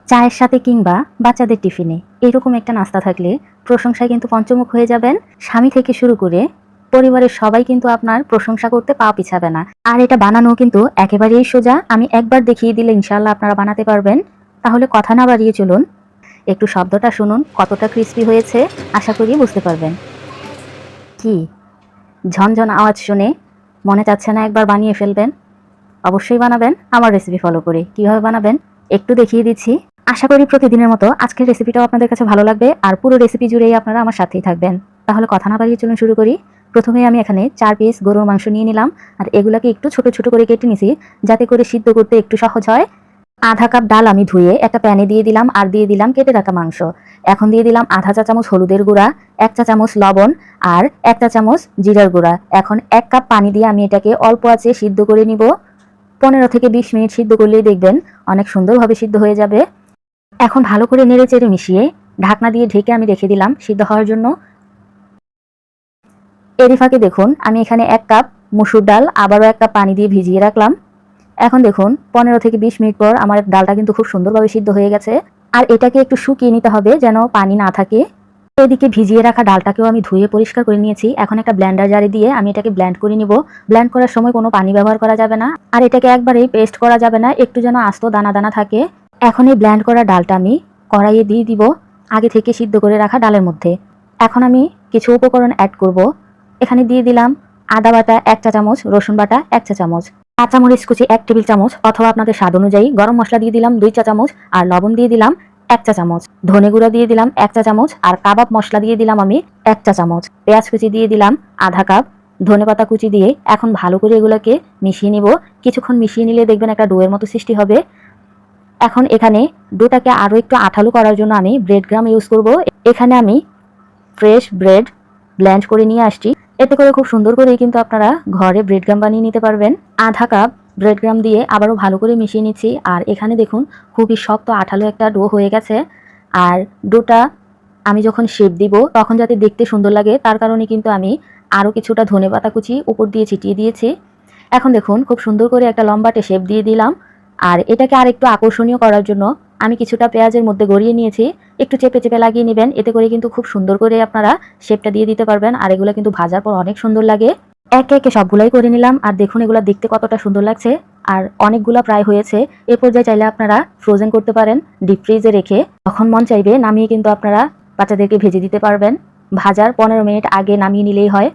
চায়ের সাথে কিংবা বাচ্চাদের টিফিনে এরকম একটা নাস্তা থাকলে প্রশংসায় কিন্তু পঞ্চমুখ হয়ে যাবেন। স্বামী থেকে শুরু করে পরিবারের সবাই কিন্তু আপনার প্রশংসা করতে পা পিছাবে না। আর এটা বানানো কিন্তু একেবারেই সোজা। আমি একবার দেখিয়ে দিলে ইনশাআল্লাহ আপনারা বানাতে পারবেন। তাহলে কথা না বাড়িয়ে চলুন, একটু শব্দটা শুনুন কতটা ক্রিস্পি হয়েছে। আশা করি বুঝতে পারবেন। কি ঝনঝন আওয়াজ শুনে মনে চাচ্ছে না একবার বানিয়ে ফেলবেন? অবশ্যই বানাবেন আমার রেসিপি ফলো করে। কিভাবে বানাবেন একটু দেখিয়ে দিচ্ছি। আশা করি প্রতিদিনের মতো আজকের রেসিপিটাও আপনাদের কাছে ভালো লাগবে আর পুরো রেসিপি জুড়েই আপনারা আমার সাথেই থাকবেন। তাহলে কথা না বাড়িয়ে চলুন শুরু করি। প্রথমে আমি এখানে 4 পিস গরুর মাংস নিয়ে নিলাম আর এগুলাকে একটু ছোট ছোট করে কেটে নিছি যাতে করে সিদ্ধ করতে একটু সহজ হয়। আধা কাপ ডাল আমি ধুয়ে একটা প্যানে দিয়ে দিলাম আর দিয়ে দিলাম কেটে রাখা মাংস। এখন দিয়ে দিলাম আধা চা চামচ হলুদের গুঁড়া, 1 চা চামচ লবণ আর 1 চা চামচ জিরার গুঁড়া। এখন 1 কাপ পানি দিয়ে আমি এটাকে অল্প আঁচে সিদ্ধ করে নিব। 15 থেকে 20 মিনিট সিদ্ধ করলেই দেখবেন অনেক সুন্দরভাবে সিদ্ধ হয়ে যাবে। এখন ভালো করে নেড়ে চেড়ে মিশিয়ে ঢাকনা দিয়ে ঢেকে আমি রেখে দিলাম সিদ্ধ হওয়ার জন্য। এরই ফাঁকে দেখুন আমি এখানে 1 কাপ মসুর ডাল আবারও 1 কাপ পানি দিয়ে ভিজিয়ে রাখলাম। এখন দেখুন 15 থেকে 20 মিনিট পর আমার ডালটা কিন্তু খুব সুন্দরভাবে সিদ্ধ হয়ে গেছে। আর এটাকে একটু শুকিয়ে নিতে হবে যেন পানি না থাকে। এদিকে ভিজিয়ে রাখা ডালটাকেও আমি ধুয়ে পরিষ্কার করে নিয়েছি। এখন একটা ব্লেন্ডার জারে দিয়ে আমি এটাকে ব্লেন্ড করে নিব। ব্লেন্ড করার সময় কোনো পানি ব্যবহার করা যাবে না আর এটাকে একবারেই পেস্ট করা যাবে না, একটু যেন আস্ত দানা দানা থাকে। এখন এই ব্লেন্ড করা ডালটা আমি কড়াইয়ে দিয়ে দিব আগে থেকে সিদ্ধ করে রাখা ডালের মধ্যে। এখন আমি কিছু উপকরণ অ্যাড করব। এখানে দিয়ে দিলাম আদা বাটা 1 চা চামচ, রসুন বাটা 1 চা চামচ, কাঁচামরিচ কুচি 1 টেবিল চামচ অথবা আপনাদের স্বাদ অনুযায়ী, গরম মশলা দিয়ে দিলাম 2 চা চামচ আর লবণ দিয়ে দিলাম 1 চা চামচ, ধনে গুঁড়া দিয়ে দিলাম 1 চা চামচ আর কাবাব মশলা দিয়ে দিলাম আমি 1 চা চামচ, পেঁয়াজ কুচি দিয়ে দিলাম আধা কাপ, ধনেপাতা কুচি দিয়ে এখন ভালো করে এগুলোকে মিশিয়ে নিব। কিছুক্ষণ মিশিয়ে নিলে দেখবেন একটা ডোয়ের মতো সৃষ্টি হবে। এখন এখানে ডোটাকে আরও একটু আঠালো করার জন্য আমি ব্রেড গ্রাম ইউজ করব। এখানে আমি ফ্রেশ ব্রেড ব্লেন্ড করে নিয়ে আসছি। এতে করে খুব সুন্দর করেই কিন্তু আপনারা ঘরে ব্রেড গ্রাম বানিয়ে নিতে পারবেন। আধা কাপ ব্রেড গ্রাম দিয়ে আবারও ভালো করে মিশিয়ে নিচ্ছি। আর এখানে দেখুন খুবই শক্ত আঠালো একটা ডো হয়ে গেছে। আর ডোটা আমি যখন শেপ দিব তখন যাতে দেখতে সুন্দর লাগে তার কারণে কিন্তু আমি আরও কিছুটা ধনেপাতা কুচি উপর দিয়ে ছিটিয়ে দিয়েছি। এখন দেখুন খুব সুন্দর করে একটা লম্বাটে শেপ দিয়ে দিলাম। আর এটাকে আর একটু আকর্ষণীয় করার জন্য আমি কিছুটা পেঁয়াজের মধ্যে গড়িয়ে নিয়েছি। একটু চেপে চেপে লাগিয়ে নেবেন, এতে করে কিন্তু খুব সুন্দর করে আপনারা শেপটা দিয়ে দিতে পারবেন। আর এগুলো কিন্তু ভাজার পর অনেক সুন্দর লাগে। একে একে সবগুলাই করে নিলাম আর দেখুন এগুলো দেখতে কতটা সুন্দর লাগছে। আর অনেকগুলো প্রায় হয়েছে। এ পর্যায়ে চাইলে আপনারা ফ্রোজেন করতে পারেন ডিপ ফ্রিজে রেখে, তখন মন চাইবে নামিয়ে কিন্তু আপনারা বাচ্চাদেরকে ভেজে দিতে পারবেন। ভাজার 15 মিনিট আগে নামিয়ে নিলেই হয়।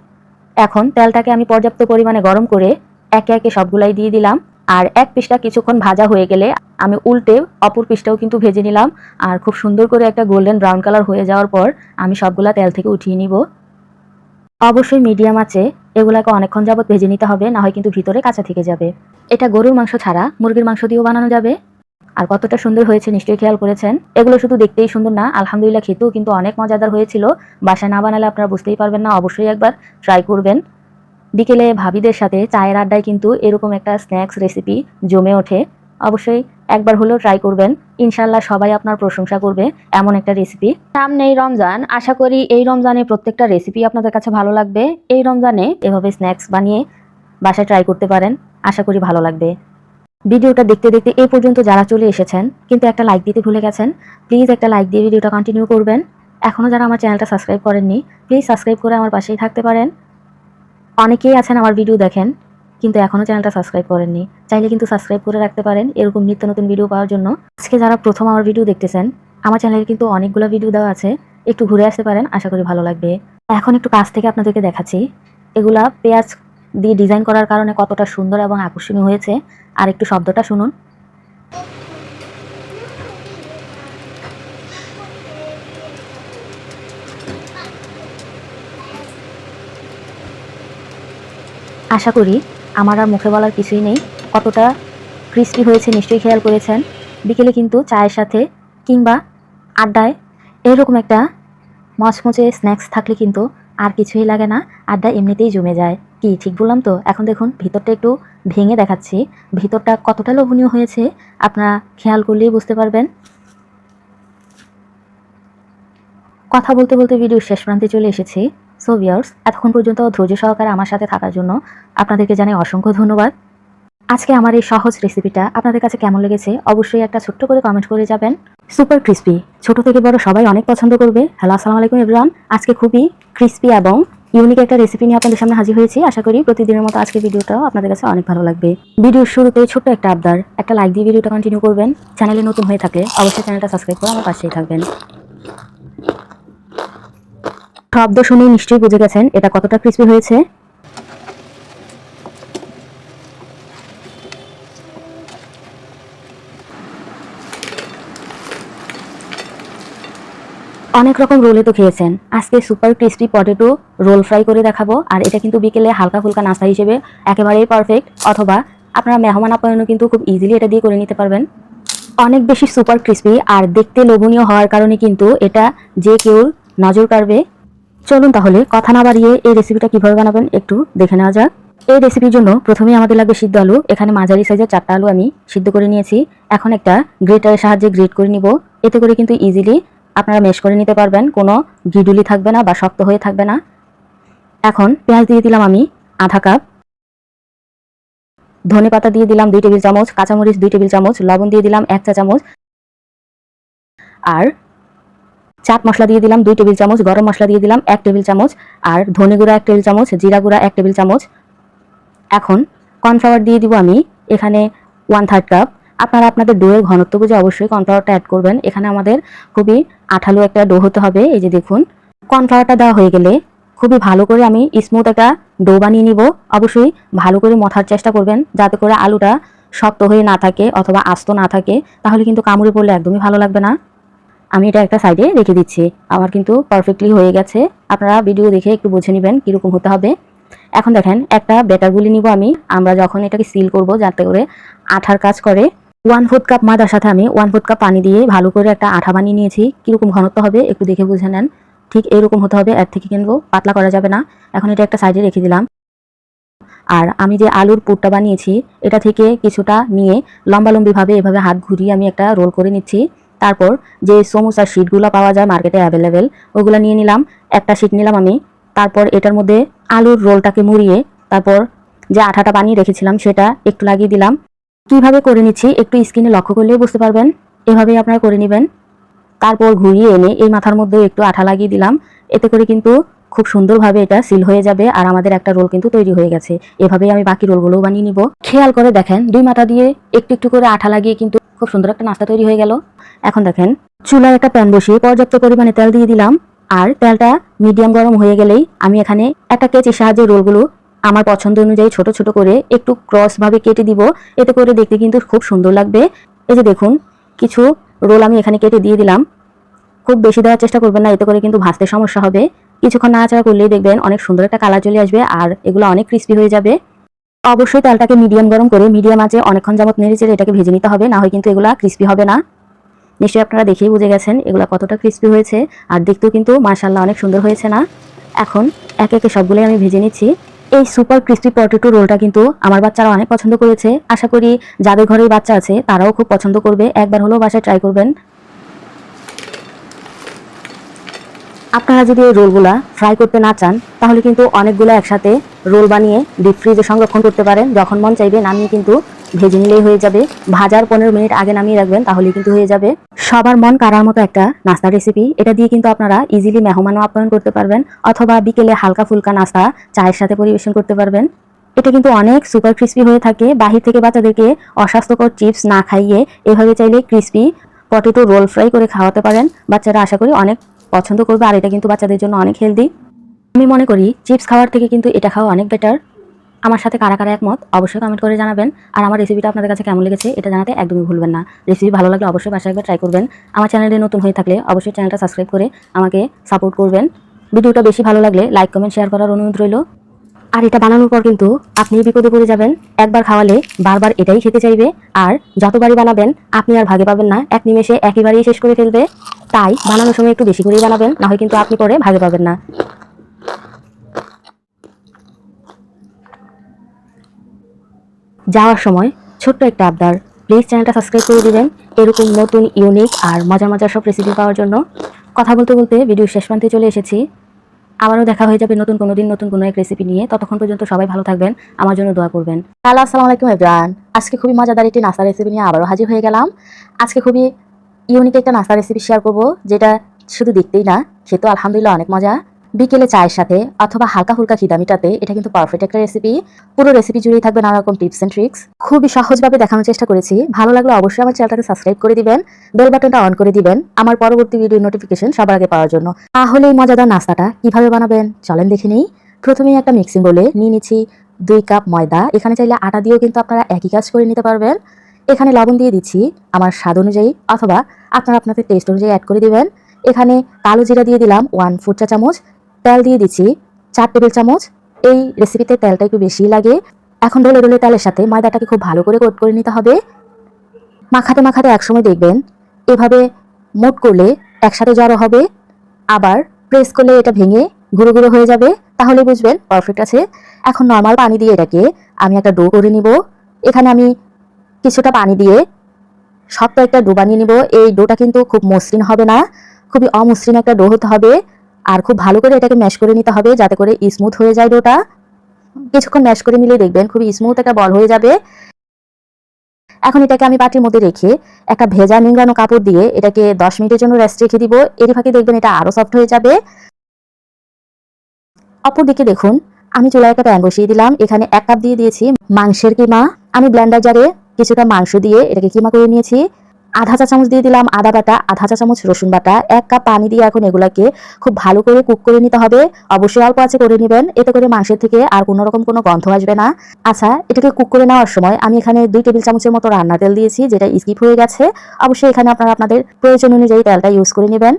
এখন তেলটাকে আমি পর্যাপ্ত পরিমাণে গরম করে একে একে সবগুলাই দিয়ে দিলাম। আর এক পিসটা কিছুক্ষণ ভাজা হয়ে গেলে আমি উল্টে অপর পিসটাও কিন্তু ভেজে নিলাম। আর খুব সুন্দর করে একটা গোল্ডেন ব্রাউন কালার হয়ে যাওয়ার পর আমি সবগুলা তেল থেকে উঠিয়ে নিব। অবশ্যই মিডিয়াম আঁচে এগুলাকে অনেকক্ষণ যাবত ভেজে নিতে হবে, না হয় কিন্তু ভিতরে কাঁচা থেকে যাবে। এটা গরুর মাংস ছাড়া মুরগির মাংস দিয়েও বানানো যাবে। আর কতটা সুন্দর হয়েছে নিশ্চয়ই খেয়াল করেছেন। এগুলো শুধু দেখতেই সুন্দর না, আলহামদুলিল্লাহ খেতেও কিন্তু অনেক মজাদার হয়েছিল। বাসায় না বানালে আপনারা বুঝতেই পারবেন না, অবশ্যই একবার ট্রাই করবেন। বিকেলে ভাবিদের সাথে চায়ের আড্ডায় কিন্তু এরকম একটা স্ন্যাক্স রেসিপি জমে ওঠে। অবশ্যই একবার হলেও ট্রাই করবেন, ইনশাল্লাহ সবাই আপনার প্রশংসা করবে এমন একটা রেসিপি। সামনেই রমজান, আশা করি এই রমজানে প্রত্যেকটা রেসিপি আপনাদের কাছে ভালো লাগবে। এই রমজানে এভাবে স্ন্যাক্স বানিয়ে বাসায় ট্রাই করতে পারেন, আশা করি ভালো লাগবে। ভিডিওটা দেখতে দেখতে এই পর্যন্ত যারা চলে এসেছেন কিন্তু একটা লাইক দিতে ভুলে গেছেন, প্লিজ একটা লাইক দিয়ে ভিডিওটা কন্টিনিউ করবেন। এখনও যারা আমার চ্যানেলটা সাবস্ক্রাইব করেননি প্লিজ সাবস্ক্রাইব করে আমার পাশেই থাকতে পারেন। অনেকেই আছেন আমার ভিডিও দেখেন কিন্তু এখনও চ্যানেলটা সাবস্ক্রাইব করেননি, চাইলে কিন্তু সাবস্ক্রাইব করে রাখতে পারেন এরকম নিত্য নতুন ভিডিও পাওয়ার জন্য। আজকে যারা প্রথম আমার ভিডিও দেখতেছেন, আমার চ্যানেলে কিন্তু অনেকগুলো ভিডিও দেওয়া আছে, একটু ঘুরে আসতে পারেন, আশা করি ভালো লাগবে। এখন একটু কাছ থেকে আপনাদেরকে দেখাচ্ছি এগুলা পেঁয়াজ দিয়ে ডিজাইন করার কারণে কতটা সুন্দর এবং আকর্ষণীয় হয়েছে। আর একটু শব্দটা শুনুন। আশা করি আমার আর মুখে বলার কিছুই নেই, কতটা ক্রিস্পি হয়েছে নিশ্চয়ই খেয়াল করেছেন। বিকেলে কিন্তু চায়ের সাথে কিংবা আড্ডায় এরকম একটা মচমচে স্ন্যাক্স থাকলে কিন্তু আর কিছুই লাগে না, আড্ডা এমনিতেই জমে যায়। কি ঠিক বললাম তো? এখন দেখুন ভিতরটা একটু ভেঙে দেখাচ্ছি, ভিতরটা কতটা লোভনীয় হয়েছে আপনারা খেয়াল করলেই বুঝতে পারবেন। কথা বলতে বলতে ভিডিওর শেষ প্রান্তে চলে এসেছি। সো ভিউয়ার্স, এতক্ষণ পর্যন্ত ধৈর্য সহকারে আমার সাথে থাকার জন্য আপনাদেরকে জানাই অসংখ্য ধন্যবাদ। আজকে আমার এই সহজ রেসিপিটা আপনাদের কাছে কেমন লেগেছে অবশ্যই একটা ছোট্ট করে কমেন্ট করে যাবেন। সুপার ক্রিস্পি, ছোট থেকে বড় সবাই অনেক পছন্দ করবে। হ্যালো, আসসালামু আলাইকুম এভরিওয়ান। আজকে খুবই ক্রিস্পি এবং ইউনিক একটা রেসিপি নিয়ে আপনাদের সামনে হাজির হয়েছি। আশা করি প্রতিদিনের মতো আজকে ভিডিওটাও আপনাদের কাছে অনেক ভালো লাগবে। ভিডিওর শুরুতে ছোট্ট একটা আবদার, একটা লাইক দিয়ে ভিডিওটা কন্টিনিউ করবেন। চ্যানেলে নতুন হয়ে থাকলে অবশ্যই চ্যানেলটা সাবস্ক্রাইব করে আমার পাশেই থাকবেন। শব্দ শুনে নিশ্চয়ই বুঝে গেছেন এটা কতটা ক্রিস্পি হয়েছে। অনেক রকম রোলে তো খেয়েছেন, আজকে super crispy potato roll fry করে দেখাবো। আর এটা কিন্তু বিকেলে হালকা ফুলকা নাস্তা হিসেবে একেবারেই পারফেক্ট, অথবা আপনারা মেহমান আপ্যায়নও কিন্তু খুব ইজিলি এটা দিয়ে করে নিতে পারবেন। অনেক বেশি সুপার ক্রিস্পি আর দেখতে লোভনীয় হওয়ার কারণে কিন্তু এটা যে কেউ নজর কাড়বে। চলুন তাহলে কথা না বাড়িয়ে এই রেসিপিটা কিভাবে বানাবেন একটু দেখে নেওয়া যাক। এই রেসিপির জন্য প্রথমেই আমাদের লাগবে সিদ্ধ আলু। এখানে মাঝারি সাইজের 4টা আলু আমি সিদ্ধ করে নিয়েছি। এখন একটা গ্রেটারের সাহায্যে গ্রেট করে নিব। এতে করে কিন্তু ইজিলি আপনারা মেশ করে নিতে পারবেন, কোনো গিডুলি থাকবে না বা শক্ত হয়ে থাকবে না। এখন পেঁয়াজ দিয়ে দিলাম আমি আধা কাপ, ধনে পাতা দিয়ে দিলাম 2 টেবিল চামচ, কাঁচামরিচ 2 টেবিল চামচ, লবণ দিয়ে দিলাম 1 চা চামচ, আর চাট মশলা দিয়ে দিলাম 2 টেবিল চামচ, গরম মশলা দিয়ে দিলাম 1 টেবিল চামচ, আর ধনে গুঁড়া 1 টেবিল চামচ, জিরা গুঁড়া 1 টেবিল চামচ। এখন কর্নফ্লাওয়ার দিয়ে দিব আমি এখানে 1/3 কাপ। আপনারা আপনাদের ডোয়ের ঘনত্ব বুঝে অবশ্যই কর্নফ্লাওয়ারটা অ্যাড করবেন। এখানে আমাদের খুবই আঠালো একটা ডো হতে হবে। এই যে দেখুন, কর্নফ্লাওয়ারটা দেওয়া হয়ে গেলে খুবই ভালো করে আমি স্মুথ একটা ডো বানিয়ে নিব। অবশ্যই ভালো করে মথার চেষ্টা করবেন যাতে করে আলুটা শক্ত হয়ে না থাকে অথবা আস্ত না থাকে, তাহলে কিন্তু কামড়ে পড়লে একদমই ভালো লাগবে না। আমি এটা একটা সাইডে রেখে দিচ্ছি। আমার কিন্তু পারফেক্টলি হয়ে গেছে। আপনারা ভিডিও দেখে একটু বুঝে নেবেন কীরকম হতে হবে। এখন দেখেন একটা ব্যাটার গুলি নিব আমি, আমরা যখন এটাকে সিল করব যাতে করে আঠার কাজ করে। 1/4 কাপ ময়দার সাথে আমি 1/4 কাপ পানি দিয়ে ভালো করে একটা আঠা বানিয়ে নিয়েছি। কীরকম ঘনত্ব হবে একটু দেখে বুঝে নেন। ঠিক এরকম হতে হবে, এর থেকে কিন্তু পাতলা করা যাবে না। এখন এটা একটা সাইডে রেখে দিলাম। আর আমি যে আলুর পুরটা বানিয়েছি এটা থেকে কিছুটা নিয়ে লম্বালম্বিভাবে এভাবে হাত ঘুরিয়ে আমি একটা রোল করে নিচ্ছি। তারপর যে সমোসার শিটগুলো পাওয়া যায় মার্কেটে অ্যাভেলেবেল, ওগুলো নিয়ে নিলাম। একটা শিট নিলাম আমি। তারপর এটার মধ্যে আলুর রোলটাকে মুড়িয়ে তারপর যে আঠাটা বানিয়ে রেখেছিলাম সেটা একটু লাগিয়ে দিলাম। কিভাবে করে নিচ্ছি একটু স্ক্রিনে লক্ষ্য করলেই বুঝতে পারবেন। এভাবেই আপনারা করে নেবেন। তারপর ঘুরিয়ে এনে এই মাথার মধ্যে একটু আঠা লাগিয়ে দিলাম। এতে করে কিন্তু খুব সুন্দরভাবে এটা সিল হয়ে যাবে আর আমাদের একটা রোল কিন্তু তৈরি হয়ে গেছে। এভাবেই আমি বাকি রোলগুলোও বানিয়ে নিব। খেয়াল করে দেখেন, 2 মাথা দিয়ে একটু একটু করে আঠা লাগিয়ে কিন্তু খুব সুন্দর একটা নাস্তা তৈরি হয়ে গেল। এখন দেখেন, চুলায় একটা প্যান বসিয়ে পর্যাপ্ত পরিমাণে তেল দিয়ে দিলাম। আর তেলটা মিডিয়াম গরম হয়ে গেলেই আমি এখানে একটা কেচির সাহায্যে রোলগুলো আমার পছন্দ অনুযায়ী ছোট ছোট করে একটু ক্রস ভাবে কেটে দিব। এতে করে দেখতে কিন্তু খুব সুন্দর লাগবে। এই যে দেখুন, কিছু রোল আমি এখানে কেটে দিয়ে দিলাম। খুব বেশি দেওয়ার চেষ্টা করবেন না, এতে করে কিন্তু ভাজতে সমস্যা হবে। কিছুক্ষণ নাড়াচাড়া করলেই দেখবেন অনেক সুন্দর একটা কালার চলে আসবে আর এগুলো অনেক ক্রিস্পি হয়ে যাবে। অবশ্যই তেলটাকে মিডিয়াম গরম করে মিডিয়াম আঁচে অনেকক্ষণ যাবত নেড়ে চেড়ে এটাকে ভেজে নিতে হবে, না হয় কিন্তু এগুলো ক্রিস্পি হবে না। নিশ্চয়ই আপনারা দেখেই বুঝে গেছেন এগুলো কতটা ক্রিস্পি হয়েছে আর দেখতেও কিন্তু মাশাআল্লাহ অনেক সুন্দর হয়েছে না। এখন একে একে সবগুলোই আমি ভেজে নিচ্ছি। এই সুপার ক্রিস্পি পটেটো রোলটা কিন্তু আমার বাচ্চারা অনেক পছন্দ করেছে। আশা করি যাদের ঘরে বাচ্চা আছে তারাও খুব পছন্দ করবে। একবার হলেও বাসায় ট্রাই করবেন। আপনারা যদি এই রোলগুলা ফ্রাই করতে না চান তাহলে কিন্তু অনেকগুলো একসাথে রোল বানিয়ে ডিপ ফ্রিজে সংরক্ষণ করতে পারেন। যখন মন চাইবে নামিয়ে কিন্তু ভেজে নিলেই হয়ে যাবে। ভাজার 15 মিনিট আগে নামিয়ে রাখবেন, তাহলে কিন্তু হয়ে যাবে। সবার মন কাড়ার মতো একটা নাস্তা রেসিপি। এটা দিয়ে কিন্তু আপনারা ইজিলি মেহমানও আপ্যায়ন করতে পারবেন অথবা বিকেলে হালকা ফুলকা নাস্তা চায়ের সাথে পরিবেশন করতে পারবেন। এটা কিন্তু অনেক সুপার ক্রিস্পি হয়ে থাকে। বাহির থেকে বাচ্চাদেরকে অস্বাস্থ্যকর চিপস না খাইয়ে এভাবে চাইলে ক্রিস্পি পটেটো রোল ফ্রাই করে খাওয়াতে পারেন। বাচ্চারা আশা করি অনেক পছন্দ করবে আর এটা কিন্তু বাচ্চাদের জন্য অনেক হেলদি। আমি মনে করি চিপস খাওয়ার থেকে কিন্তু এটা খাওয়া অনেক বেটার। আমার সাথে কারা কারা একমত অবশ্যই কমেন্ট করে জানাবেন। আর আমার রেসিপিটা আপনাদের কাছে কেমন লেগেছে এটা জানাতে একদমই ভুলবেন না। রেসিপি ভালো লাগলে অবশ্যই বাসায় একবার ট্রাই করবেন। আমার চ্যানেলে নতুন হয়ে থাকলে অবশ্যই চ্যানেলটা সাবস্ক্রাইব করে আমাকে সাপোর্ট করবেন। ভিডিওটা বেশি ভালো লাগলে লাইক কমেন্ট শেয়ার করার অনুরোধ রইল। আর এটা বানানোর পর কিন্তু আপনি বিপদে পড়ে যাবেন। একবার খাওয়ালে বারবার এটাই খেতে চাইবে আর যতবারই বানাবেন আপনি আর ভাগে পাবেন না, এক নিমেষে একইবারেই শেষ করে ফেলবে। তাই বানানোর সময় একটু বেশি করেই বানাবেন, না হয় কিন্তু আপনি পরে ভাগে পাবেন না। যাওয়ার সময় ছোট্ট একটা আবদার, প্লিজ চ্যানেলটা সাবস্ক্রাইব করে দিবেন এরকম নতুন ইউনিক আর মজার মজার সব রেসিপি পাওয়ার জন্য। কথা বলতে বলতে ভিডিও শেষ প্রান্তে চলে এসেছি। আবারও দেখা হয়ে যাবে নতুন কোনো দিন নতুন কোনো এক রেসিপি নিয়ে। ততক্ষণ পর্যন্ত সবাই ভালো থাকবেন, আমার জন্য দোয়া করবেন। হ্যালো, আসসালামু আলাইকুম এভরিওয়ান। আজকে খুবই মজাদার একটি নাস্তা রেসিপি নিয়ে আবারও হাজির হয়ে গেলাম। আজকে খুবই ইউনিক একটা নাস্তা রেসিপি শেয়ার করব, যেটা শুধু দেখতেই না, খেতেও আলহামদুলিল্লাহ অনেক মজা। বিকেলে চায়ের সাথে অথবা হালকা ফুলকা খিদা মিটাতে এটা কিন্তু পারফেক্ট একটা রেসিপি। পুরো রেসিপি জুড়েই থাকবে নানা রকম টিপস এন্ড ট্রিক্স। খুবই সহজভাবে দেখানোর চেষ্টা করেছি। ভালো লাগলে অবশ্যই আমার চ্যানেলটাকে সাবস্ক্রাইব করে দিবেন, বেল বাটনটা অন করে দিবেন আমার পরবর্তী ভিডিও নোটিফিকেশন সবার আগে পাওয়ার জন্য। তাহলে এই মজাদার নাস্তাটা কিভাবে বানাবেন চলেন দেখে নিই। প্রথমেই একটা মিক্সিং বোলে নিয়ে নিচ্ছি 2 কাপ ময়দা। এখানে চাইলে আটা দিয়েও কিন্তু আপনারা একই কাজ করে নিতে পারবেন। এখানে লবণ দিয়ে দিচ্ছি আমার স্বাদ অনুযায়ী, অথবা আপনারা আপনাদের টেস্ট অনুযায়ী অ্যাড করে দিবেন। এখানে কালো জিরা দিয়ে দিলাম 1 ফুট চা চামচ। তেল দিয়ে দিচ্ছি 4 টেবিল চামচ। এই রেসিপিতে তেলটা একটু বেশি লাগে। এখন ডলে ডলে তেলের সাথে ময়দাটাকে খুব ভালো করে কোট করে নিতে হবে। মাখাতে মাখাতে একসময় দেখবেন এভাবে মোট করলে একসাথে জড়ো হবে, আবার প্রেস করলে এটা ভেঙে গুঁড়ো গুঁড়ো হয়ে যাবে, তাহলে বুঝবেন পারফেক্ট আছে। এখন নর্মাল পানি দিয়ে এটাকে আমি একটা ডো করে নিব। এখানে আমি কিছুটা পানি দিয়ে শক্ত একটা ডো বানিয়ে নিব। এই ডোটা কিন্তু খুব মসৃণ হবে না, খুবই অমসৃণ একটা ডো হতে হবে। আর খুব ভালো করে এটাকে ম্যাশ করে নিতে হবে যাতে করে স্মুথ হয়ে যায় ডোটা। কিছুক্ষণ ম্যাশ করে নিলে দেখবেন খুবই স্মুথ একটা বল হয়ে যাবে। এখন এটাকে আমি বাটির মধ্যে রেখে একটা ভেজা নিংড়ানো কাপড় দিয়ে এটাকে 10 মিনিটের জন্য রেস্ট রেখে দিব। এরই ফাঁকে দেখবেন এটা আরো সফট হয়ে যাবে। অপর দিকে দেখুন আমি চুলায় একটা প্যান বসিয়ে দিলাম। এখানে 1 কাপ দিয়ে দিয়েছি মাংসের কিমা। আমি ব্লেন্ডার জারে কিছুটা মাংস দিয়ে এটাকে কিমা করে নিয়েছি। আধা চা চামচ দিয়ে দিলাম আদা বাটা, আধা চা চামচ রসুন বাটা, 1 কাপ পানি দিয়ে এখন এগুলাকে খুব ভালো করে কুক করে নিতে হবে। অবশ্যই অল্প আঁচে করে নেবেন, এতে করে মাংসের থেকে আর কোনো রকম কোনো গন্ধ আসবে না। আচ্ছা, এটাকে কুক করে নেওয়ার সময় আমি এখানে 2 টেবিল চামচের মতো রান্নার তেল দিয়েছি, যেটা স্কিপ হয়ে গেছে। অবশ্যই এখানে আপনারা আপনাদের প্রয়োজন অনুযায়ী তেলটা ইউজ করে নেবেন।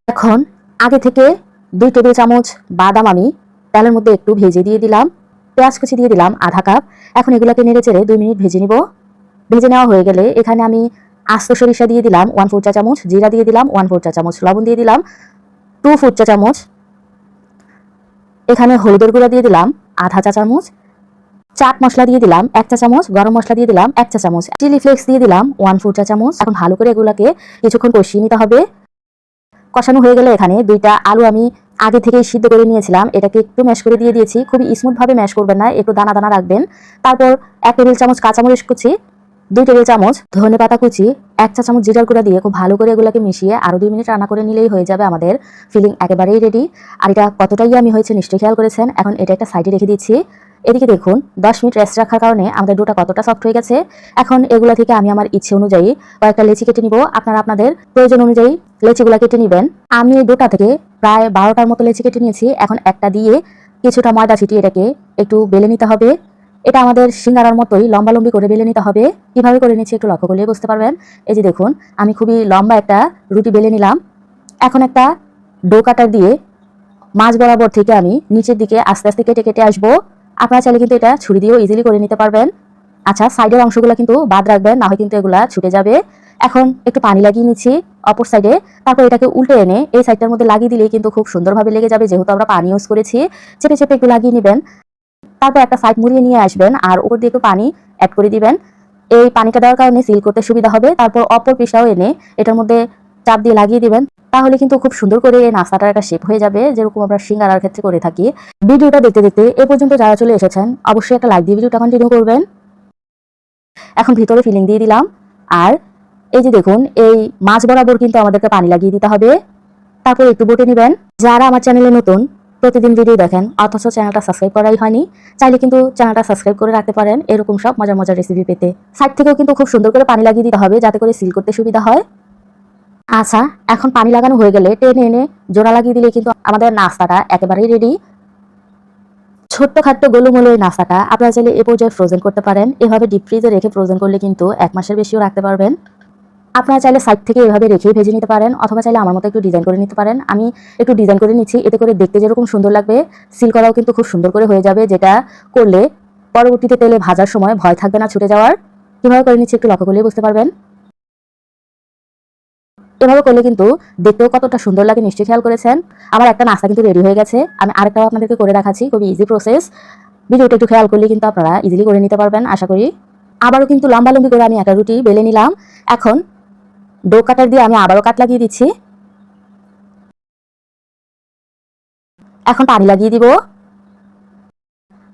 এখন আগে থেকে 2 টেবিল চামচ বাদাম আমি তেলের মধ্যে একটু ভেজে দিয়ে দিলাম। পেঁয়াজ কুচি দিয়ে দিলাম আধা কাপ। এখন এগুলোকে নেড়ে চেড়ে 2 মিনিট ভেজে নিব। ভেজে নেওয়া হয়ে গেলে এখানে আমি আস্ত সরিষা দিয়ে দিলাম 1 ফুট চা চামচ, জিরা দিয়ে দিলাম 1 ফুট চা চামচ, লবণ দিয়ে দিলাম 2 ফুট চা চামচ। এখানে হলুদের গুঁড়া দিয়ে দিলাম আধা চা চামচ। চাট মশলা দিয়ে দিলাম 1 চা চামচ, গরম মশলা দিয়ে দিলাম 1 চা চামচ, চিলি ফ্লেক্স দিয়ে দিলাম 1 ফুট চা চামচ। এখন ভালো করে এগুলোকে কিছুক্ষণ কষিয়ে নিতে হবে। কষানো হয়ে গেলে এখানে 2টা আলু আমি আগে থেকেই সিদ্ধ করে নিয়েছিলাম, এটাকে একটু ম্যাশ করে দিয়ে দিয়েছি। খুবই স্মুথ ভাবে ম্যাশ করবেন না, একটু দানা দানা রাখবেন। তারপর 1 টেবিল চামচ কাঁচামরিচ কুচি, 2 টেবিল চামচ ধনে পাতা কুচি, 1 চা চামচ জিরার গুঁড়া দিয়ে খুব ভালো করে এগুলোকে মিশিয়ে আরো 2 মিনিট রান্না করে নিলেই হয়ে যাবে আমাদের ফিলিং একেবারেই রেডি। আর এটা কতটাই আমি হয়েছে নিশ্চয়ই খেয়াল করেছেন। এখন এটা একটা সাইডে রেখে দিচ্ছি। এদিকে দেখুন 10 মিনিট রেস্ট রাখার কারণে আমাদের ডোটা কতটা সফট হয়ে গেছে। এখন এগুলা থেকে আমি আমার ইচ্ছে অনুযায়ী কয়েকটা লেচি কেটে নিব। আপনারা আপনাদের প্রয়োজন অনুযায়ী লেচিগুলা কেটে নেবেন। আমি এই ডোটা থেকে প্রায় 12টার মতো লেচি কেটে নিয়েছি। এখন একটা দিয়ে কিছুটা ময়দা ছিটিয়ে এটাকে একটু বেলে নিতে হবে। এটা আমাদের সিঙ্গারার মতোই লম্বালম্বি করে বেলে নিতে হবে। কিভাবে করে নিচ্ছি একটু লক্ষ্য করলে বুঝতে পারবেন। এই যে দেখুন আমি খুবই লম্বা একটা রুটি বেলে নিলাম। এখন একটা ডো কাটার দিয়ে মাঝ বরাবর থেকে আমি নিচের দিকে আস্তে আস্তে কেটে কেটে আসবো। আপনারা চাইলে কিন্তু এটা ছুরি দিয়েও ইজিলি করে নিতে পারবেন। আচ্ছা, সাইডের অংশগুলো কিন্তু বাদ রাখবেন, না হয় কিন্তু এগুলা ছুটে যাবে। এখন একটু পানি লাগিয়ে নিচ্ছি অপর সাইডে। তারপর এটাকে উল্টে এনে এই সাইডটার মধ্যে লাগিয়ে দিলেই কিন্তু খুব সুন্দরভাবে লেগে যাবে, যেহেতু আমরা পানি ইউজ করেছি। চেপে চেপে একটু লাগিয়ে নেবেন। তারপর একটা সাইড মুড়িয়ে নিয়ে আসবেন আর উপর দিয়ে একটু পানি অ্যাড করে দিবেন। এই পানিটা দেওয়ার কারণে সিল করতে সুবিধা হবে। তারপর অপর পিসটাও এনে এটার মধ্যে চাপ দিয়ে লাগিয়ে দিবেন। তাহলে কিন্তু খুব সুন্দর করে এই নাস্তাটার একটা শেপ হয়ে যাবে, যেরকম আমরা সিঙ্গারার ক্ষেত্রে করে থাকি। ভিডিওটা দেখতে দেখতে এ পর্যন্ত যারা চলে এসেছেন অবশ্যই একটা লাইক দিয়ে ভিডিওটা কন্টিনিউ করবেন। এখন ভিতরে ফিলিং দিয়ে দিলাম। আর এই যে দেখুন এই মাছ বরাবর কিন্তু আমাদেরকে পানি লাগিয়ে দিতে হবে। তারপর একটু বটে নেবেন। যারা আমার চ্যানেলে নতুন প্রতিদিন ভিডিও দেখেন অথচ চ্যানেলটা সাবস্ক্রাইব করাই হয়নি, চাইলে কিন্তু চ্যানেলটা সাবস্ক্রাইব করে রাখতে পারেন এরকম সব মজার মজার রেসিপি পেতে। সাইড থেকেও কিন্তু খুব সুন্দর করে পানি লাগিয়ে দিতে হবে যাতে করে সিল করতে সুবিধা হয়। আচ্ছা, এখন পানি লাগানো হয়ে গেলে টেনে এনে জোড়া লাগিয়ে দিলে কিন্তু আমাদের নাস্তাটা একেবারেই রেডি। ছোট্ট খাট্ট গোলুমোলু এই নাস্তাটা আপনারা চাইলে এ পর্যায়ে ফ্রোজেন করতে পারেন। এভাবে ডিপ ফ্রিজে রেখে ফ্রোজেন করলে কিন্তু 1 মাসের বেশিও রাখতে পারবেন। আপনারা চাইলে সাইড থেকে এভাবে রেখেই ভেজে নিতে পারেন, অথবা চাইলে আমার মতো একটু ডিজাইন করে নিতে পারেন। আমি একটু ডিজাইন করে নিচ্ছি, এতে করে দেখতে যেরকম সুন্দর লাগবে সিল করাও কিন্তু খুব সুন্দর করে হয়ে যাবে, যেটা করলে পরবর্তীতে তেলে ভাজার সময় ভয় থাকবে না ছুটে যাওয়ার। কিভাবে করে নিচ্ছি একটু লক্ষ্য করলেই বুঝতে পারবেন। এভাবে করলে কিন্তু দেখতেও কতটা সুন্দর লাগে নিশ্চয়ই খেয়াল করেছেন। আমার একটা নাস্তা কিন্তু রেডি হয়ে গেছে। আমি আরেকটাও আপনাদেরকে করে দেখাচ্ছি, খুবই ইজি প্রসেস। ভিডিওটা একটু খেয়াল করলে কিন্তু আপনারা ইজিলি করে নিতে পারবেন আশা করি। আবারও কিন্তু লম্বালম্বি করে আমি একটা রুটি বেলে নিলাম। এখন ডো কাটার দিয়ে আমি আবারও কাট লাগিয়ে দিচ্ছি। এখন পানি লাগিয়ে দিব।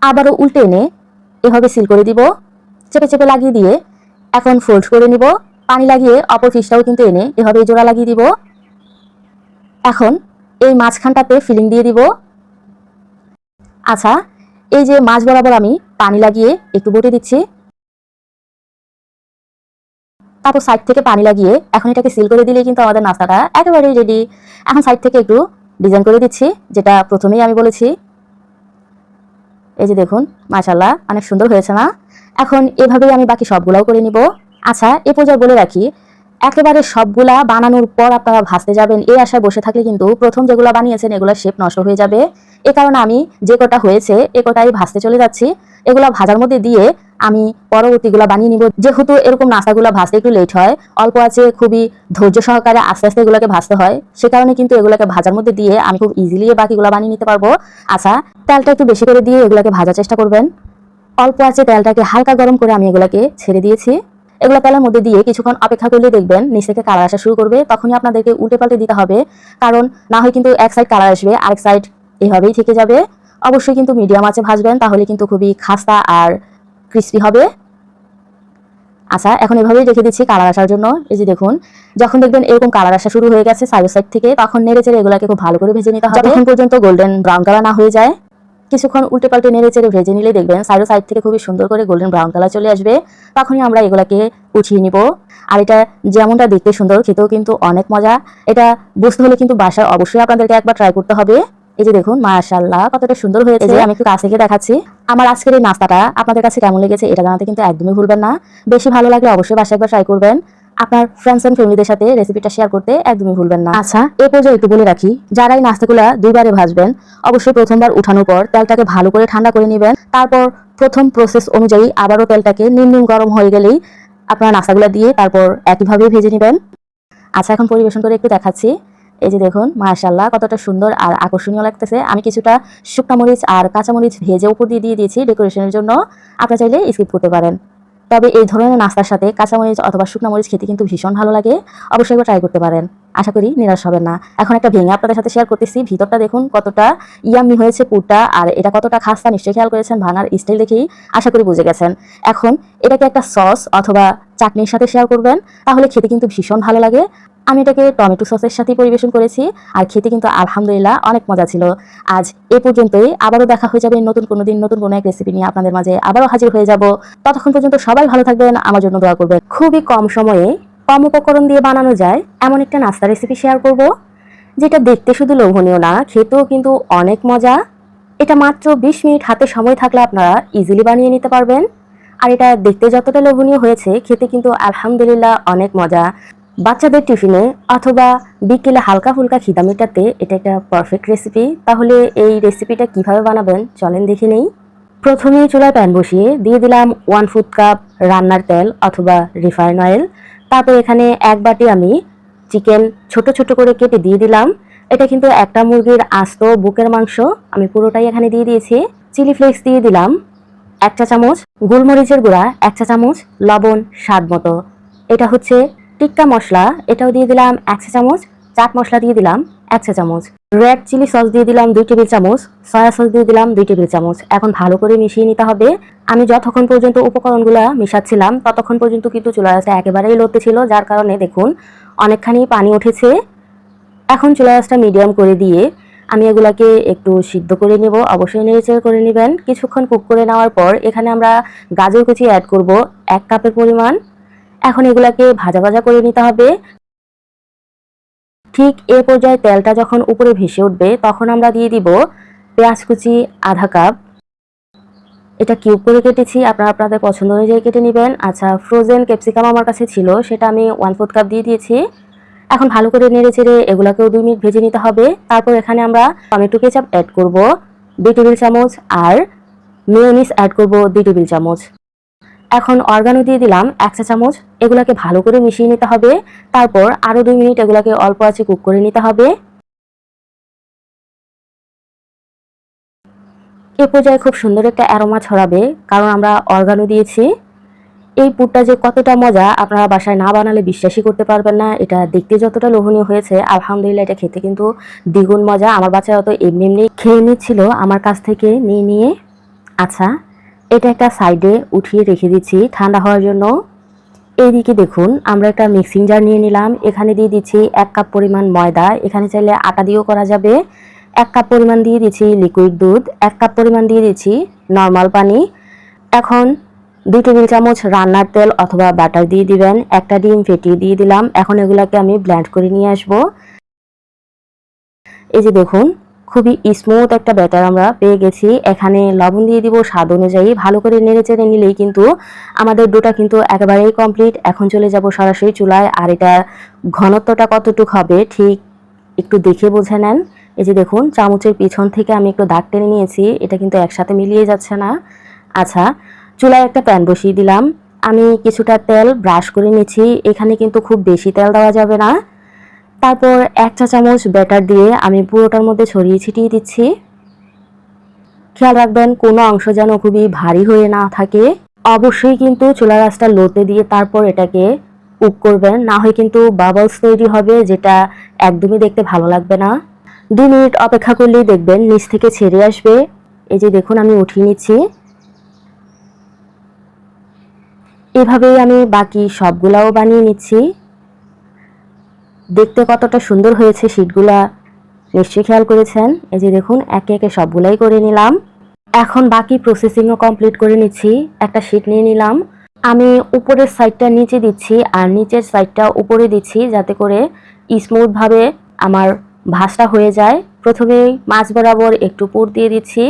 আবারও উল্টে এনে এভাবে সিল করে দিব। চেপে চেপে লাগিয়ে দিয়ে এখন ফোল্ড করে নিব। পানি লাগিয়ে অপর ফিশটাও কিন্তু এনে এভাবে জোড়া লাগিয়ে দিব। এখন এই মাঝখানটাতে ফিলিং দিয়ে দিব। আচ্ছা, এই যে মাছ বরাবর আমি পানি লাগিয়ে একটু বটে দিচ্ছি, তারপর সাইড থেকে পানি লাগিয়ে এখন এটাকে সিল করে দিলেই কিন্তু আমাদের নাস্তাটা একেবারেই রেডি। এখন সাইড থেকে একটু ডিজাইন করে দিচ্ছি, যেটা প্রথমেই আমি বলেছি। এই যে দেখুন, মাশাআল্লাহ অনেক সুন্দর হয়েছে না? এখন এভাবেই আমি বাকি সবগুলাও করে নিব। আচ্ছা, এ পর্যায়ে বলে রাখি, একেবারে সবগুলা বানানোর পর আপনারা ভাজতে যাবেন এই আশায় বসে থাকলে কিন্তু প্রথম যেগুলো বানিয়েছেন এগুলোর শেপ নষ্ট হয়ে যাবে। এ কারণে আমি যে কটা হয়েছে এ কটাই ভাজতে চলে যাচ্ছি। এগুলো ভাজার মধ্যে দিয়ে আমি পরবর্তীগুলো বানিয়ে নিব। যেহেতু এরকম নাস্তাগুলো ভাজতে একটু লেট হয়, অল্প আছে খুবই ধৈর্য সহকারে আস্তে আস্তে এগুলোকে ভাজতে হয়, সে কারণে কিন্তু এগুলোকে ভাজার মধ্যে দিয়ে আমি খুব ইজিলি বাকিগুলো বানিয়ে নিতে পারবো। আচ্ছা, তেলটা একটু বেশি করে দিয়ে এগুলোকে ভাজার চেষ্টা করবেন। অল্প আছে তেলটাকে হালকা গরম করে আমি এগুলোকে ছেড়ে দিয়েছি। এগুলো তেলের মধ্যে দিয়ে কিছুক্ষণ অপেক্ষা করলে দেখবেন নিচ থেকে কালার আসা শুরু করবে, তখনই আপনাদেরকে উল্টে পাল্টে দিতে হবে, কারণ না হয় কিন্তু এক সাইড কালার আসবে, আরেক সাইড এভাবেই থেকে যাবে। অবশ্যই কিন্তু মিডিয়াম আঁচে ভাজবেন, তাহলে কিন্তু খুবই খাস্তা আর ক্রিস্পি হবে। আচ্ছা, এখন এভাবেই রেখে দিচ্ছি কালার আসার জন্য। এই যে দেখুন, যখন দেখবেন এরকম কালার আসা শুরু হয়ে গেছে সাইড সাইড থেকে, তখন নেড়ে চেড়ে এগুলোকে খুব ভালো করে ভেজে নিতে হবে, যতক্ষণ পর্যন্ত গোল্ডেন ব্রাউন কালার না হয়ে যায়। কিছুক্ষণ উল্টে পাল্টে নেড়ে চেড়ে ভেজে নিলে দেখবেন সাইড থেকে খুবই সুন্দর করে গোল্ডেন ব্রাউন কালার চলে আসবে, তখনই আমরা এগুলাকে উঠিয়ে নিব। আর এটা যেমনটা দেখতে সুন্দর, খেতেও কিন্তু অনেক মজা। এটা বুঝতে হলে কিন্তু বাসায় অবশ্যই আপনাদেরকে একবার ট্রাই করতে হবে। এই যে দেখুন, মাশাআল্লাহ কতটা সুন্দর হয়েছে। যে আমি একটু কাছ থেকে দেখাচ্ছি। আমার আজকের এই নাস্তাটা আপনাদের কাছে কেমন লেগেছে এটা জানাতে কিন্তু একদমই ভুলবেন না। বেশি ভালো লাগলে অবশ্যই বাসায় একবার ট্রাই করবেন। আপনার ফ্রেন্ডস এন্ড ফ্যামিলিদের সাথে রেসিপিটা শেয়ার করতে একদমই ভুলবেন না। আচ্ছা, এই পর্যায়ে একটু বলে রাখি, যারা এই নাস্তাগুলো দুইবারে ভাজবেন অবশ্যই প্রথমবার উঠানোর পর তেলটাকে ভালো করে ঠান্ডা করে নেবেন। তারপর প্রথম প্রসেস অনুযায়ী আবারও তেলটাকে নিম গরম হয়ে গেলেই আপনারা নাস্তাগুলো দিয়ে তারপর একইভাবে ভেজে নেবেন। আচ্ছা, এখন পরিবেশন করে একটু দেখাচ্ছি। এই যে দেখুন, মাশাআল্লাহ কতটা সুন্দর আর আকর্ষণীয় লাগতেছে। আমি কিছুটা শুকনো মরিচ আর কাঁচা মরিচ ভেজে উপর দিয়ে দিয়েছি ডেকোরেশনের জন্য। আপনারা চাইলে স্কিপ করতে পারেন, তবে এই ধরনের নাস্তার সাথে কাঁচামরিচ অথবা শুকনো মরিচ খেতে কিন্তু ভীষণ ভালো লাগে। অবশ্যই একবার ট্রাই করতে পারেন, আশা করি নিরাশ হবেন না। এখন একটা ভেঙে আপনাদের সাথে শেয়ার করতেছি। ভিতরটা দেখুন কতটা ইয়াম্মি হয়েছে পুরটা, আর এটা কতটা খাস্তা নিশ্চয়ই খেয়াল করেছেন, ভাঙার স্টাইল দেখেই আশা করি বুঝে গেছেন। এখন এটাকে একটা সস অথবা চাটনির সাথে শেয়ার করবেন, তাহলে খেতে কিন্তু ভীষণ ভালো লাগে। আমি এটাকে টমেটো সসের সাথে পরিবেশন করেছি, আর খেতে কিন্তু আলহামদুলিল্লাহ অনেক মজা ছিল। আজ এ পর্যন্তই, আবারও দেখা হয়ে যাবে নতুন কোনো দিন নতুন কোনো এক রেসিপি নিয়ে আপনাদের মাঝে আবারও হাজির হয়ে যাব। ততক্ষণ পর্যন্ত সবাই ভালো থাকবেন, আমার জন্য দোয়া করবেন। খুবই কম সময়ে কম উপকরণ দিয়ে বানানো যায় এমন একটা নাস্তা রেসিপি শেয়ার করব, যেটা দেখতে শুধু লোভনীয় না, খেতেও কিন্তু অনেক মজা। এটা মাত্র 20 মিনিট হাতে সময় থাকলে আপনারা ইজিলি বানিয়ে নিতে পারবেন। আর এটা দেখতে যতটা লোভনীয় হয়েছে, খেতে কিন্তু আলহামদুলিল্লাহ অনেক মজা। বাচ্চাদের টিফিনে অথবা বিকেলে হালকা ফুলকা খিদা মেটাতে এটা একটা পারফেক্ট রেসিপি। তাহলে এই রেসিপিটা কিভাবে বানাবেন চলেন দেখে নেই। প্রথমে চুলায় প্যান বসিয়ে দিয়ে দিলাম 1/4 কাপ রান্নার তেল অথবা রিফাইন অয়েল। তারপর এখানে এক বাটি আমি চিকেন ছোট ছোট করে কেটে দিয়ে দিলাম। এটা কিন্তু একটা মুরগির আস্ত বুকের মাংস, আমি পুরোটাই এখানে দিয়ে দিয়েছি। চিলি ফ্লেক্স দিয়ে দিলাম 1 চা চামচ, গোলমরিচের গুঁড়া 1 চা চামচ, লবণ স্বাদ মতো। এটা হচ্ছে টিক্কা মশলা, এটাও দিয়ে দিলাম 1 চা চামচ। চাট মশলা দিয়ে দিলাম 1 চা চামচ। রেড চিলি সস দিয়ে দিলাম 2 টেবিল চামচ। সয়া সস দিয়ে দিলাম 2 টেবিল চামচ। এখন ভালো করে মিশিয়ে নিতে হবে। আমি যতক্ষণ পর্যন্ত উপকরণগুলো মিশাচ্ছিলাম ততক্ষণ পর্যন্ত কিন্তু চুলা আঁচটা একেবারেই লোতে ছিল, যার কারণে দেখুন অনেকখানি পানি উঠেছে। এখন চুলা আঁচটা মিডিয়াম করে দিয়ে আমি এগুলাকে একটু সিদ্ধ করে নেব। অবশ্যই নেড়েচেড়ে করে নেবেন। কিছুক্ষণ কুক করে নেওয়ার পর এখানে আমরা গাজর কুচি অ্যাড করব 1 কাপের পরিমাণ। এখন এগুলাকে ভাজা ভাজা করে নিতে হবে। ঠিক এ পর্যায়ে তেলটা যখন উপরে ভেসে উঠবে তখন আমরা দিয়ে দিব পেঁয়াজ কুচি আধা কাপ। এটা কিউব করে কেটেছি, আপনারা আপনাদের পছন্দ অনুযায়ী কেটে নেবেন। আচ্ছা, ফ্রোজেন ক্যাপসিকাম আমার কাছে ছিল, সেটা আমি 1/4 কাপ দিয়ে দিয়েছি। এখন ভালো করে নেড়ে চেড়ে এগুলাকেও 2 মিনিট ভেজে নিতে হবে। তারপর এখানে আমরা টমেটো কেচাপ অ্যাড করব 2 টেবিল চামচ, আর মেয়োনিজ অ্যাড করব 2 টেবিল চামচ। এখন অরগানো দিয়ে দিলাম 1 চা চামচ। এগুলাকে ভালো করে মিশিয়ে নিতে হবে। তারপর আরও 2 মিনিট এগুলাকে অল্প আঁচে কুক করে নিতে হবে। এ পর্যায়ে খুব সুন্দর একটা অ্যারোমা ছড়াবে, কারণ আমরা অরগানো দিয়েছি। এই পুরটা যে কতটা মজা আপনারা বাসায় না বানালে বিশ্বাসই করতে পারবেন না। এটা দেখতে যতটা লোভনীয় হয়েছে, আলহামদুলিল্লাহ এটা খেতে কিন্তু দ্বিগুণ মজা। আমার বাচ্চারা তো এমনি এমনি খেয়ে নিচ্ছিল আমার কাছ থেকে নিয়ে নিয়ে। আচ্ছা, এটা একটা সাইডে উঠিয়ে রেখে দিচ্ছি ঠান্ডা হওয়ার জন্য। এইদিকে দেখুন আমরা একটা মিক্সিং জার নিয়ে নিলাম। এখানে দিয়ে দিচ্ছি 1 কাপ পরিমাণ ময়দা, এখানে চাইলে আটা দিয়েও করা যাবে। 1 কাপ পরিমাণ দিয়ে দিচ্ছি লিকুইড দুধ, 1 কাপ পরিমাণ দিয়ে দিচ্ছি নর্মাল পানি। এখন 2 টেবিল চামচ রান্নার তেল অথবা বাটার দিয়ে দিবেন। একটা ডিম ফেটিয়ে দিয়ে দিলাম। এখন এগুলাকে আমি ব্লেন্ড করে নিয়ে আসব। এই যে দেখুন খুবই স্মুথ একটা ব্যাটার আমরা পেয়ে গেছি। এখানে লবণ দিয়ে দিব স্বাদ অনুযায়ী। ভালো করে নেড়ে চেড়ে নিলেই কিন্তু আমাদের ডোটা কিন্তু একেবারেই কমপ্লিট। এখন চলে যাব সরাসরি চুলায়। আর এটা ঘনত্বটা কতটুকু হবে ঠিক একটু দেখে বুঝে নেন। এই যে দেখুন চামচের পিছন থেকে আমি একটু দাগ টেনে নিয়েছি, এটা কিন্তু একসাথে মিলিয়ে যাচ্ছে না। আচ্ছা, চুলায় একটা প্যান বসিয়ে দিলাম। আমি কিছুটা তেল ব্রাশ করে নিচ্ছি। এখানে কিন্তু খুব বেশি তেল দেওয়া যাবে না। তারপর 1 চা চামচ ব্যাটার দিয়ে আমি পুরোটার মধ্যে ছড়িয়ে ছিটিয়ে দিচ্ছি। খেয়াল রাখবেন কোনো অংশ যেন খুবই ভারী হয়ে না থাকে। অবশ্যই কিন্তু চুলার আঁচটা লোতে দিয়ে তারপর এটাকে কুক করবেন, না হয় কিন্তু বাবলস তৈরি হবে, যেটা একদমই দেখতে ভালো লাগবে না। 2 মিনিট অপেক্ষা করলেই দেখবেন নিচ থেকে ছেড়ে আসবে। এই যে দেখুন আমি উঠিয়ে নিচ্ছি। এভাবেই আমি বাকি সবগুলাও বানিয়ে নিচ্ছি। দেখতে কতটা সুন্দর হয়েছে শীটগুলা নিশ্চয়ই খেয়াল করেছেন। এই যে দেখুন একে একে সবগুলাই করে নিলাম। এখন বাকি প্রসেসিংও কমপ্লিট করে নিচ্ছি। একটা শীট নিয়ে নিলাম। আমি উপরের সাইডটা নিচে দিচ্ছি আর নিচের সাইডটা উপরে দিচ্ছি, যাতে করে স্মুথভাবে আমার ভাঁজটা হয়ে যায়। প্রথমেই মাঝ বরাবর একটু পুর দিয়ে দিচ্ছি।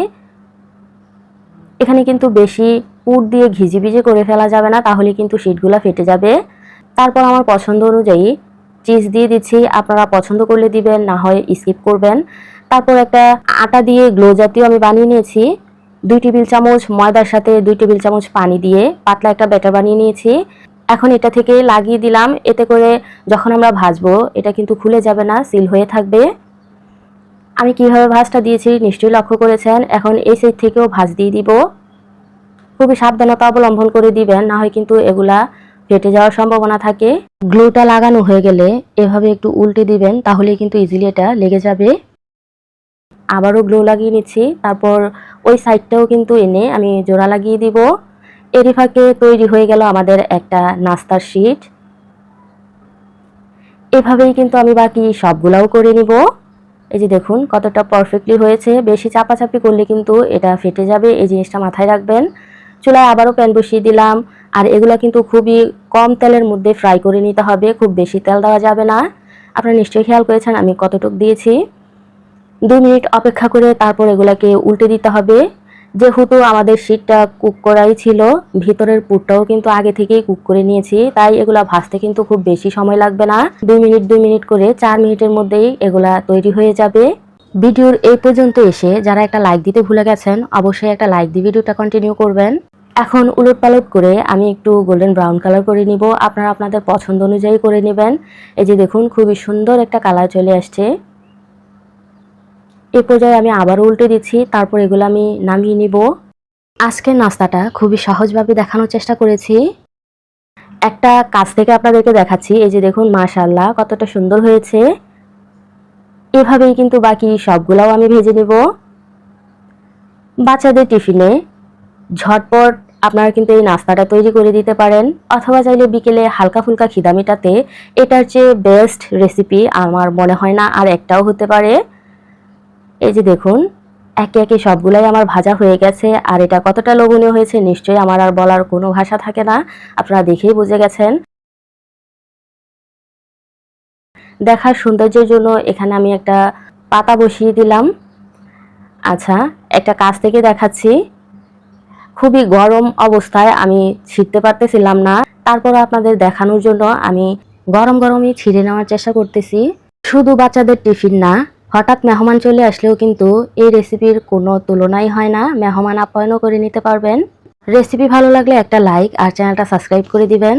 এখানে কিন্তু বেশি পুর দিয়ে ঘিজিবিজি করে ফেলা যাবে না, তাহলে কিন্তু শীটগুলা ফেটে যাবে। তারপর আমার পছন্দ অনুযায়ী চিজ দিয়ে দিচ্ছি। আপনারা পছন্দ করলে দিবেন, না হয় স্কিপ করবেন। তারপর একটা আটা দিয়ে গ্লো জাতীয় আমি বানিয়ে নিয়েছি। 2 টেবিল চামচ ময়দার সাথে 2 টেবিল চামচ পানি দিয়ে পাতলা একটা ব্যাটার বানিয়ে নিয়েছি। এখন এটা থেকে লাগিয়ে দিলাম। এতে করে যখন আমরা ভাজবো এটা কিন্তু খুলে যাবে না, সিল হয়ে থাকবে। আমি কিভাবে ভাঁজটা দিয়েছি নিশ্চয়ই লক্ষ্য করেছেন। এখন এই সাইড থেকেও ভাঁজ দিয়ে দিব। খুবই সাবধানতা অবলম্বন করে দিবেন, না হয় কিন্তু এগুলা ফেটে যাওয়ার সম্ভাবনা থাকে। গ্লুটা লাগানো হয়ে গেলে এভাবে একটু উল্টে দিবেন, তাহলে কিন্তু ইজিলি এটা লেগে যাবে। আবারও গ্লু লাগিয়ে নিচ্ছি। তারপর ওই সাইডটাও কিন্তু এনে আমি জোড়া লাগিয়ে দিব। এরই ফাঁকে তৈরি হয়ে গেল আমাদের একটা নাস্তার শীট। এভাবেই কিন্তু আমি বাকি সবগুলাও করে নিব। এই যে দেখুন কতটা পারফেক্টলি হয়েছে। বেশি চাপাচাপি করলে কিন্তু এটা ফেটে যাবে, এই জিনিসটা মাথায় রাখবেন। চুলায় আবারও প্যান বসিয়ে দিলাম। আর এগুলা কিন্তু খুবই কম তেলের মধ্যে ফ্রাই করে নিতে হবে, খুব বেশি তেল দেওয়া যাবে না। আপনারা নিশ্চয়ই খেয়াল করেছেন আমি কতটুকু দিয়েছি। 2 মিনিট অপেক্ষা করে তারপর এগুলাকে উল্টে দিতে হবে। যেহেতু আমাদের শীটটা কুক করাই ছিল, ভিতরের পুরটাও কিন্তু আগে থেকেই কুক করে নিয়েছি, তাই এগুলা ভাজতে কিন্তু খুব বেশি সময় লাগবে না। 2 মিনিট করে 4 মিনিটের মধ্যেই এগুলা তৈরি হয়ে যাবে। ভিডিওর এই পর্যন্ত এসে যারা একটা লাইক দিতে ভুলে গেছেন, অবশ্যই একটা লাইক দিয়ে ভিডিওটা কন্টিনিউ করবেন। এখন উলটপালট করে আমি একটু গোল্ডেন ব্রাউন কালার করে নিব। আপনারা আপনাদের পছন্দ অনুযায়ী করে নেবেন। এই যে দেখুন খুবই সুন্দর একটা কালার চলে আসছে। এই পর্যায়ে আমি আবারও উল্টে দিচ্ছি। তারপর এগুলো আমি নামিয়ে নিব। আজকের নাস্তাটা খুবই সহজভাবে দেখানোর চেষ্টা করেছি। একটা কাছ থেকে আপনাদেরকে দেখাচ্ছি। এই যে দেখুন মাশাআল্লাহ কতটা সুন্দর হয়েছে। এভাবেই কিন্তু বাকি সবগুলাও আমি ভেজে নেব। বাচ্চাদের টিফিনে ঝটপট আপনারা কিন্তু এই নাস্তাটা তৈরি করে দিতে পারেন, অথবা চাইলে বিকেলে হালকা ফুলকা খিদা মেটাতে এটার চেয়ে বেস্ট রেসিপি আমার মনে হয় না আর একটাও হতে পারে। এই যে দেখুন একে একে সবগুলাই আমার ভাজা হয়ে গেছে। আর এটা কতটা লোভনীয় হয়েছে নিশ্চয়ই আমার আর বলার কোনো ভাষা থাকে না, আপনারা দেখেই বুঝে গেছেন। দেখার সৌন্দর্যের জন্য এখানে আমি একটা পাতা বসিয়ে দিলাম। আচ্ছা, একটা কাছ থেকে দেখাচ্ছি। খুবই গরম অবস্থায় আমি ছিঁড়তে পারতেছিলাম না, তারপর আপনাদের দেখানোর জন্য আমি গরম গরমই ছিঁড়ে নেওয়ার চেষ্টা করতেছি। শুধু বাচ্চাদের টিফিন না, হঠাৎ মেহমান চলে আসলেও কিন্তু এই রেসিপির কোনো তুলনাই হয় না। মেহমান আপ্যায়নও করে নিতে পারবেন। রেসিপি ভালো লাগলে একটা লাইক আর চ্যানেলটা সাবস্ক্রাইব করে দিবেন।